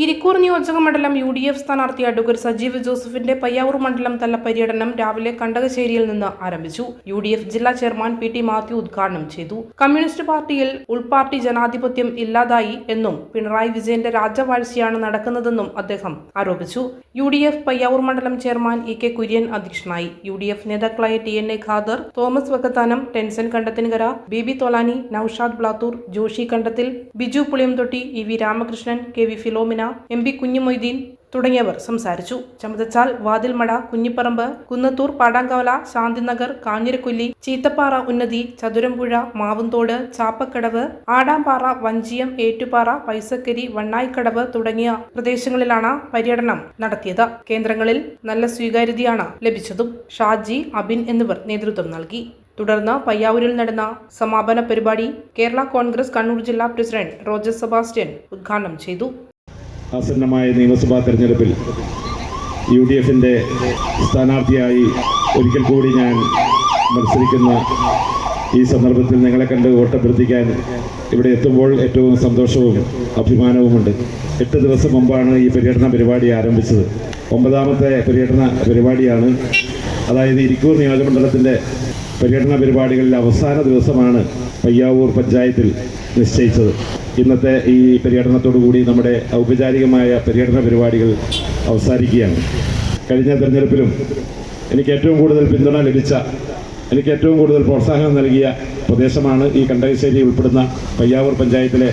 ഇരിക്കൂർ നിയോജക മണ്ഡലം UDF സ്ഥാനാർത്ഥി അഡ്വക്കേറ്റ് സജീവ് ജോസഫിന്റെ പയ്യാവൂർ മണ്ഡലം തല പര്യടനം രാവിലെ കണ്ടകശ്ശേരിയിൽ നിന്ന് ആരംഭിച്ചു. UDF ജില്ലാ ചെയർമാൻ PT മാത്യു ഉദ്ഘാടനം ചെയ്തു. കമ്മ്യൂണിസ്റ്റ് പാർട്ടിയിൽ ഉൾപാർട്ടി ജനാധിപത്യം ഇല്ലാതായി എന്നും പിണറായി വിജയന്റെ രാജവാഴ്ചയാണ് നടക്കുന്നതെന്നും അദ്ദേഹം ആരോപിച്ചു. UDF പയ്യാവൂർ മണ്ഡലം ചെയർമാൻ EK കുര്യൻ അധ്യക്ഷനായി. UDF നേതാക്കളായ TNA Khader, Thomas Vakkathanam, Tenson Kandathinkara, BB Tholani, Noushad Blathur, Joshy Kandathil, Biju Puliyamthotti, EV Ramakrishnan, KV Philomina, MP Kunhumoideen തുടങ്ങിയവർ സംസാരിച്ചു. ചമതച്ചാൽ, വാതിൽമട, കുഞ്ഞിപ്പറമ്പ്, കുന്നത്തൂർ, പാടാങ്കവല, ശാന്തിനഗർ, കാഞ്ഞിരക്കൊല്ലി, ചീത്തപ്പാറ ഉന്നതി, ചതുരമ്പുഴ, മാവുന്തോട്, ചാപ്പക്കടവ്, ആടാംപാറ, വഞ്ചിയം, ഏറ്റുപാറ, പൈസക്കരി, വണ്ണായിക്കടവ് തുടങ്ങിയ പ്രദേശങ്ങളിലാണ് പര്യടനം നടത്തിയത്. കേന്ദ്രങ്ങളിൽ നല്ല സ്വീകാര്യതയാണ് ലഭിച്ചതും. ഷാജി, അബിൻ എന്നിവർ നേതൃത്വം നൽകി. തുടർന്ന് പയ്യാവൂരിൽ നടന്ന സമാപന പരിപാടി കേരള കോൺഗ്രസ് കണ്ണൂർ ജില്ലാ പ്രസിഡന്റ് റോജർ സെബാസ്റ്റ്യൻ ഉദ്ഘാടനം ചെയ്തു. ആസന്നമായ നിയമസഭാ തെരഞ്ഞെടുപ്പിൽ UDFന്റെ സ്ഥാനാർത്ഥിയായി ഒരിക്കൽ കൂടി ഞാൻ മത്സരിക്കുന്ന ഈ സന്ദർഭത്തിൽ നിങ്ങളെ കണ്ട് വോട്ടഭ്യർത്ഥിക്കാൻ ഇവിടെ എത്തുമ്പോൾ ഏറ്റവും സന്തോഷവും അഭിമാനവുമുണ്ട്. 8 ദിവസം മുമ്പാണ് ഈ പര്യടന പരിപാടി ആരംഭിച്ചത്. 9ാമത്തെ പര്യടന പരിപാടിയാണ്. അതായത് ഇരിക്കൂർ നിയോജകമണ്ഡലത്തിൻ്റെ പര്യടന പരിപാടികളിൽ അവസാന ദിവസമാണ് പയ്യാവൂർ പഞ്ചായത്തിൽ നിശ്ചയിച്ചത്. ഇന്നത്തെ ഈ പര്യടനത്തോടുകൂടി നമ്മുടെ ഔപചാരികമായ പര്യടന പരിപാടികൾ അവസാനിക്കുകയാണ്. കഴിഞ്ഞ തെരഞ്ഞെടുപ്പിലും എനിക്ക് ഏറ്റവും കൂടുതൽ പിന്തുണ ലഭിച്ച, എനിക്ക് ഏറ്റവും കൂടുതൽ പ്രോത്സാഹനം നൽകിയ പ്രദേശമാണ് ഈ കണ്ടകശ്ശേരി ഉൾപ്പെടുന്ന പയ്യാവൂർ പഞ്ചായത്തിലെ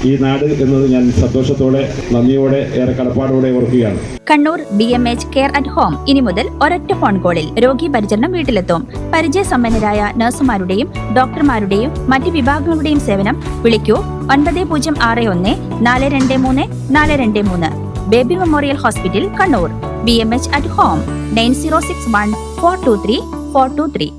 ഈ നാട് എന്നത് ഞാൻ സന്തോഷത്തോടെ, നന്ദിയോടെ, ഏറെ കടപ്പാടോടെ ഓർക്കുകയാണ്. Kannur BMH care at home ഇനി മുതൽ ഒരൊറ്റ ഫോൺ കോളിൽ രോഗി പരിചരണം വീട്ടിലെത്തും. പരിചയസമ്പന്നരായ നഴ്സുമാരുടെയും ഡോക്ടർമാരുടെയും മറ്റ് വിഭാഗങ്ങളുടെയും സേവനം വിളിക്കൂ 9061 423 423. Baby memorial hospital Kannur. BMH at home 9061 423 423.